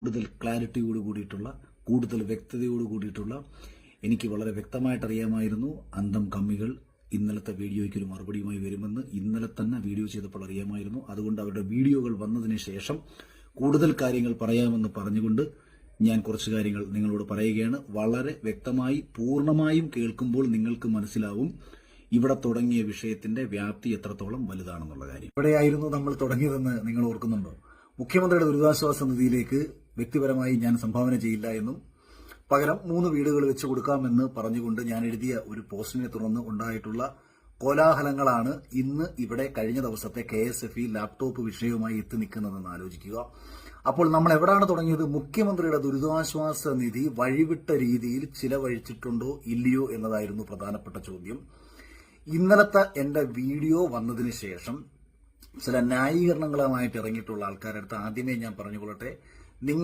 കൂടുതൽ ക്ലാരിറ്റിയോട് കൂടിയിട്ടുള്ള, കൂടുതൽ വ്യക്തതയോട് കൂടിയിട്ടുള്ള, എനിക്ക് വളരെ വ്യക്തമായിട്ട് അറിയാമായിരുന്നു അന്തം കമ്മികൾ ഇന്നലത്തെ വീഡിയോയ്ക്ക് ഒരു മറുപടിയുമായി വരുമെന്ന്. ഇന്നലെ തന്നെ വീഡിയോ ചെയ്തപ്പോൾ അറിയാമായിരുന്നു. അതുകൊണ്ട് അവരുടെ വീഡിയോകൾ വന്നതിന് ശേഷം കൂടുതൽ കാര്യങ്ങൾ പറയാമെന്ന് പറഞ്ഞുകൊണ്ട് ഞാൻ കുറച്ച് കാര്യങ്ങൾ നിങ്ങളോട് പറയുകയാണ്. വളരെ വ്യക്തമായി പൂർണ്ണമായും കേൾക്കുമ്പോൾ നിങ്ങൾക്ക് മനസ്സിലാവും ഇവിടെ തുടങ്ങിയ വിഷയത്തിന്റെ വ്യാപ്തി എത്രത്തോളം വലുതാണെന്നുള്ള കാര്യം. ഇവിടെയായിരുന്നു നമ്മൾ തുടങ്ങിയതെന്ന് നിങ്ങൾ ഓർക്കുന്നുണ്ടോ? മുഖ്യമന്ത്രിയുടെ ദുരിതാശ്വാസ നിധിയിലേക്ക് വ്യക്തിപരമായി ഞാൻ സംഭാവന ചെയ്യില്ല എന്നും പകരം 3 വീടുകൾ വെച്ച് കൊടുക്കാമെന്ന് പറഞ്ഞുകൊണ്ട് ഞാൻ എഴുതിയ ഒരു പോസ്റ്റിനെ തുടർന്ന് ഉണ്ടായിട്ടുള്ള കോലാഹലങ്ങളാണ് ഇന്ന് ഇവിടെ കഴിഞ്ഞ ദിവസത്തെ KSFE ലാപ്ടോപ്പ് വിഷയവുമായി എത്തി നിൽക്കുന്നതെന്ന് ആലോചിക്കുക. അപ്പോൾ നമ്മൾ എവിടെയാണ് തുടങ്ങിയത്? മുഖ്യമന്ത്രിയുടെ ദുരിതാശ്വാസ നിധി വഴിവിട്ട രീതിയിൽ ചിലവഴിച്ചിട്ടുണ്ടോ ഇല്ലയോ എന്നതായിരുന്നു പ്രധാനപ്പെട്ട ചോദ്യം. ഇന്നലത്തെ എന്റെ വീഡിയോ വന്നതിന് ശേഷം ചില ന്യായീകരണങ്ങളുമായിട്ട് ഇറങ്ങിയിട്ടുള്ള ആൾക്കാരുടെ അടുത്ത് ആദ്യമേ ഞാൻ പറഞ്ഞുകൊള്ളട്ടെ, നിങ്ങൾ